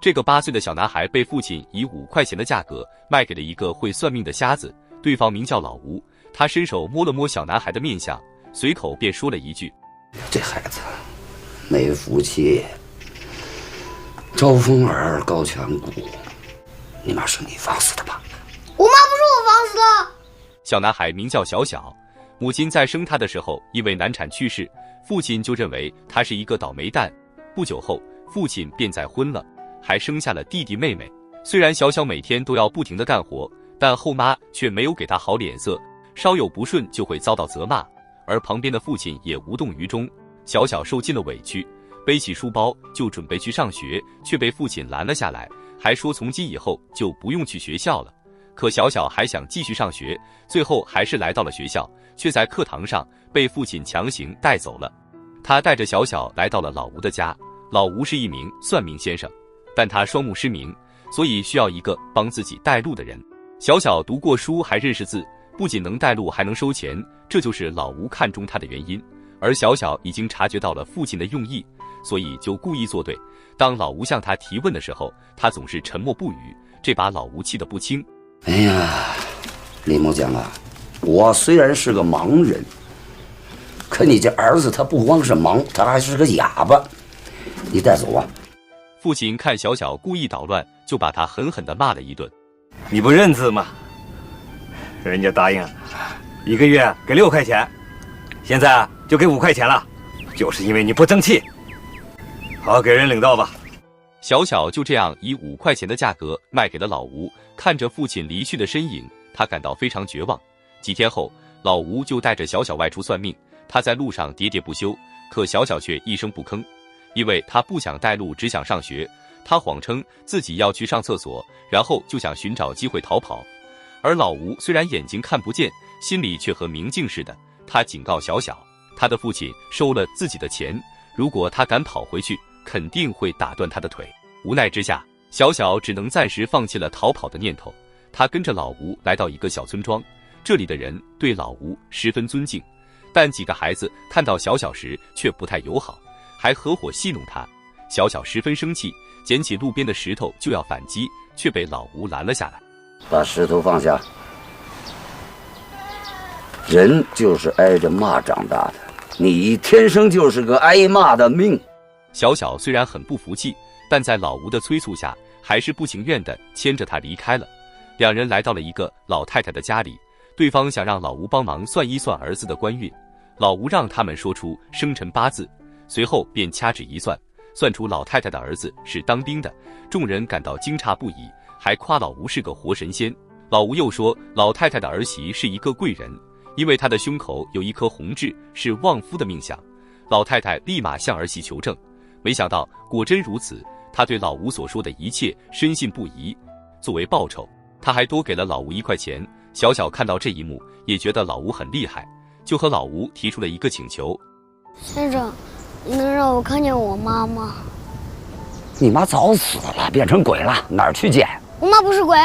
这个8岁的小男孩被父亲以5块钱的价格卖给了一个会算命的瞎子，对方名叫老吴。他伸手摸了摸小男孩的面相，随口便说了一句：“这孩子没福气，招风耳高颧骨，你妈是你放死的吧？”我妈不是我放死的。小男孩名叫小小，母亲在生他的时候因为难产去世，父亲就认为他是一个倒霉蛋。不久后，父亲便再婚了，还生下了弟弟妹妹。虽然小小每天都要不停地干活，但后妈却没有给他好脸色，稍有不顺就会遭到责骂，而旁边的父亲也无动于衷。小小受尽了委屈，背起书包就准备去上学，却被父亲拦了下来，还说从今以后就不用去学校了。可小小还想继续上学，最后还是来到了学校，却在课堂上被父亲强行带走了。他带着小小来到了老吴的家。老吴是一名算命先生，但他双目失明，所以需要一个帮自己带路的人。小小读过书，还认识字，不仅能带路，还能收钱，这就是老吴看中他的原因。而小小已经察觉到了父亲的用意，所以就故意作对。当老吴向他提问的时候，他总是沉默不语，这把老吴气得不轻。哎呀，李木匠啊，我虽然是个盲人，可你这儿子他不光是盲，他还是个哑巴，你带走啊。父亲看小小故意捣乱，就把他狠狠地骂了一顿。你不认字吗？人家答应1个月给6块钱，现在就给5块钱了，就是因为你不争气。好，给人领到吧。小小就这样以5块钱的价格卖给了老吴。看着父亲离去的身影，他感到非常绝望。几天后，老吴就带着小小外出算命，他在路上喋喋不休，可小小却一声不吭，因为他不想带路，只想上学。他谎称自己要去上厕所，然后就想寻找机会逃跑。而老吴虽然眼睛看不见，心里却和明镜似的。他警告小小，他的父亲收了自己的钱，如果他敢跑回去，肯定会打断他的腿。无奈之下，小小只能暂时放弃了逃跑的念头。他跟着老吴来到一个小村庄，这里的人对老吴十分尊敬，但几个孩子看到小小时却不太友好，还合伙戏弄他。小小十分生气，捡起路边的石头就要反击，却被老吴拦了下来。把石头放下，人就是挨着骂长大的，你天生就是个挨骂的命。小小虽然很不服气，但在老吴的催促下，还是不情愿地牵着他离开了。两人来到了一个老太太的家里，对方想让老吴帮忙算一算儿子的官运。老吴让他们说出生辰八字，随后便掐指一算，算出老太太的儿子是当兵的。众人感到惊诧不已，还夸老吴是个活神仙。老吴又说老太太的儿媳是一个贵人，因为她的胸口有一颗红痣，是旺夫的命相。老太太立马向儿媳求证，没想到果真如此。他对老吴所说的一切深信不疑，作为报酬，他还多给了老吴1块钱。小小看到这一幕，也觉得老吴很厉害，就和老吴提出了一个请求：先生，你能让我看见我妈吗？你妈早死了，变成鬼了，哪儿去见？我妈不是鬼。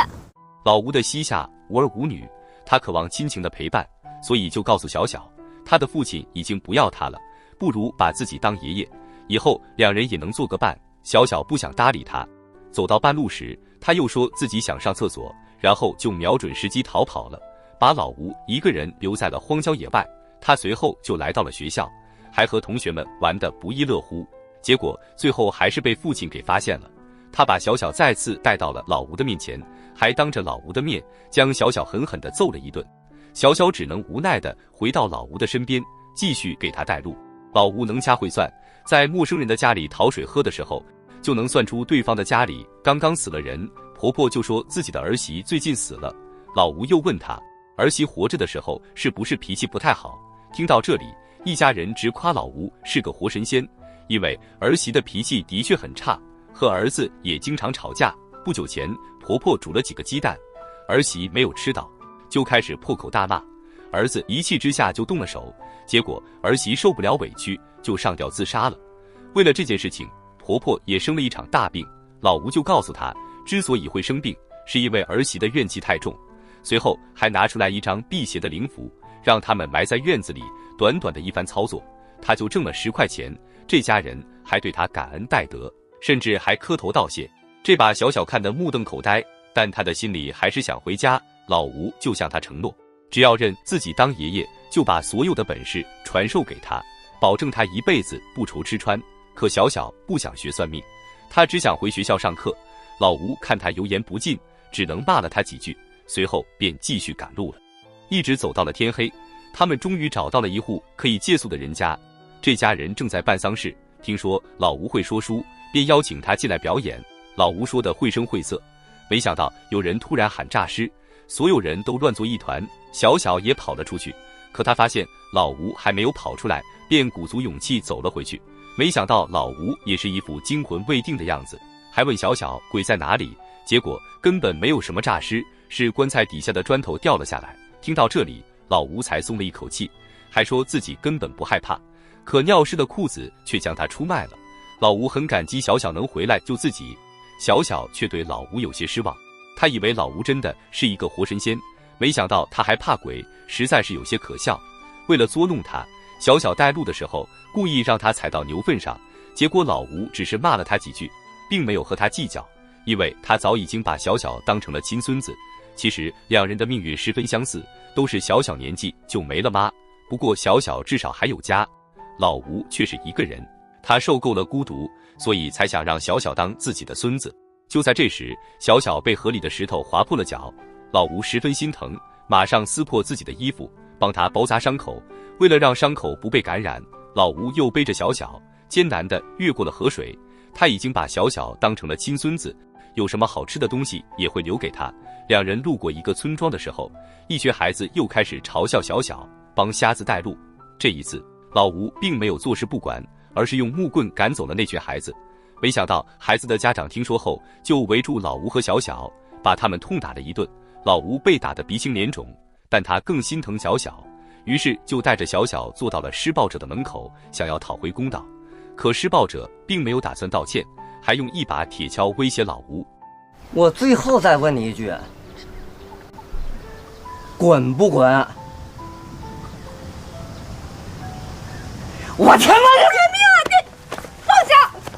老吴的膝下无儿无女，他渴望亲情的陪伴，所以就告诉小小，他的父亲已经不要他了，不如把自己当爷爷，以后两人也能做个伴。小小不想搭理他，走到半路时，他又说自己想上厕所，然后就瞄准时机逃跑了，把老吴一个人留在了荒郊野外。他随后就来到了学校，还和同学们玩得不亦乐乎。结果最后还是被父亲给发现了。他把小小再次带到了老吴的面前，还当着老吴的面将小小狠狠地揍了一顿。小小只能无奈地回到老吴的身边，继续给他带路。老吴能掐会算，在陌生人的家里讨水喝的时候，就能算出对方的家里刚刚死了人。婆婆就说自己的儿媳最近死了。老吴又问他，儿媳活着的时候是不是脾气不太好？听到这里，一家人直夸老吴是个活神仙，因为儿媳的脾气的确很差，和儿子也经常吵架。不久前，婆婆煮了几个鸡蛋，儿媳没有吃到，就开始破口大骂。儿子一气之下就动了手，结果儿媳受不了委屈，就上吊自杀了。为了这件事情，婆婆也生了一场大病。老吴就告诉她，之所以会生病，是因为儿媳的怨气太重。随后还拿出来一张辟邪的灵符，让他们埋在院子里。短短的一番操作，他就挣了10块钱。这家人还对他感恩戴德，甚至还磕头道谢。这把小小看得目瞪口呆，但他的心里还是想回家。老吴就向他承诺，只要认自己当爷爷，就把所有的本事传授给他，保证他一辈子不愁吃穿。可小小不想学算命，他只想回学校上课。老吴看他油盐不进，只能骂了他几句，随后便继续赶路了。一直走到了天黑，他们终于找到了一户可以借宿的人家。这家人正在办丧事，听说老吴会说书，便邀请他进来表演。老吴说得绘声绘色，没想到有人突然喊诈尸，所有人都乱作一团，小小也跑了出去。可他发现老吴还没有跑出来，便鼓足勇气走了回去。没想到老吴也是一副惊魂未定的样子，还问小小鬼在哪里，结果根本没有什么诈尸，是棺材底下的砖头掉了下来。听到这里，老吴才松了一口气，还说自己根本不害怕，可尿湿的裤子却将他出卖了。老吴很感激小小能回来救自己，小小却对老吴有些失望，他以为老吴真的是一个活神仙，没想到他还怕鬼，实在是有些可笑。为了捉弄他，小小带路的时候故意让他踩到牛粪上，结果老吴只是骂了他几句，并没有和他计较，因为他早已经把小小当成了亲孙子。其实两人的命运十分相似，都是小小年纪就没了妈，不过小小至少还有家，老吴却是一个人。他受够了孤独，所以才想让小小当自己的孙子。就在这时，小小被河里的石头划破了脚，老吴十分心疼，马上撕破自己的衣服，帮他包扎伤口。为了让伤口不被感染，老吴又背着小小，艰难地越过了河水。他已经把小小当成了亲孙子，有什么好吃的东西也会留给他。两人路过一个村庄的时候，一群孩子又开始嘲笑小小帮瞎子带路。这一次，老吴并没有坐视不管，而是用木棍赶走了那群孩子。没想到孩子的家长听说后，就围住老吴和小小，把他们痛打了一顿。老吴被打得鼻青脸肿，但他更心疼小小，于是就带着小小坐到了施暴者的门口，想要讨回公道。可施暴者并没有打算道歉，还用一把铁锹威胁老吴。我最后再问你一句，滚不滚？我他妈的救命啊！你放下！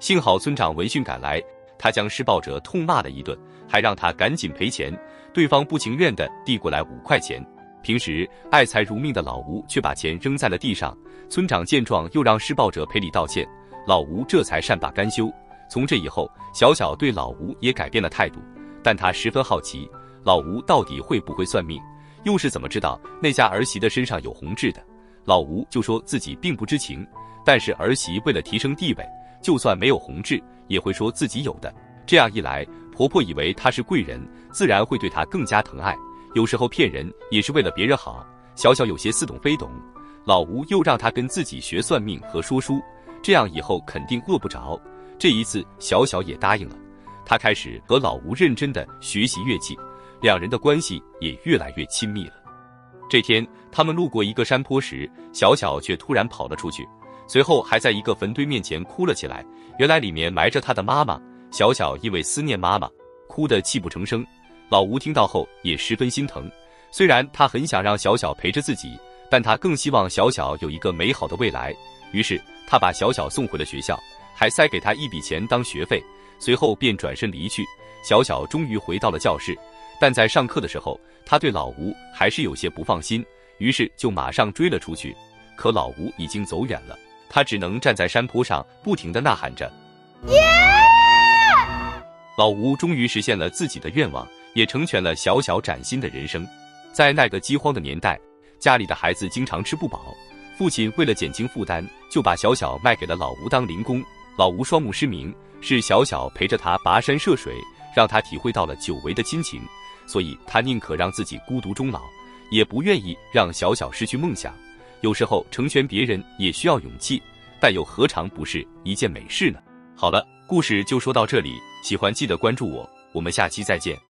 幸好村长闻讯赶来，他将施暴者痛骂了一顿，还让他赶紧赔钱。对方不情愿地递过来5块钱。平时爱财如命的老吴却把钱扔在了地上。村长见状，又让施暴者赔礼道歉，老吴这才善罢甘休。从这以后，小小对老吴也改变了态度，但他十分好奇，老吴到底会不会算命，又是怎么知道那家儿媳的身上有红痣的。老吴就说自己并不知情，但是儿媳为了提升地位，就算没有红痣，也会说自己有的。这样一来，婆婆以为她是贵人，自然会对她更加疼爱。有时候骗人也是为了别人好。小小有些似懂非懂，老吴又让她跟自己学算命和说书，这样以后肯定饿不着。这一次，小小也答应了，她开始和老吴认真地学习乐器，两人的关系也越来越亲密了。这天，他们路过一个山坡时，小小却突然跑了出去，随后还在一个坟堆面前哭了起来。原来里面埋着他的妈妈。小小因为思念妈妈，哭得泣不成声。老吴听到后也十分心疼，虽然他很想让小小陪着自己，但他更希望小小有一个美好的未来。于是他把小小送回了学校，还塞给他一笔钱当学费，随后便转身离去。小小终于回到了教室，但在上课的时候，他对老吴还是有些不放心，于是就马上追了出去。可老吴已经走远了，他只能站在山坡上不停地呐喊着耶。老吴终于实现了自己的愿望，也成全了小小崭新的人生。在那个饥荒的年代，家里的孩子经常吃不饱，父亲为了减轻负担，就把小小卖给了老吴当零工。老吴双目失明，是小小陪着他跋山涉水，让他体会到了久违的亲情，所以他宁可让自己孤独终老，也不愿意让小小失去梦想。有时候成全别人也需要勇气，但又何尝不是一件美事呢？好了，故事就说到这里，喜欢记得关注我，我们下期再见。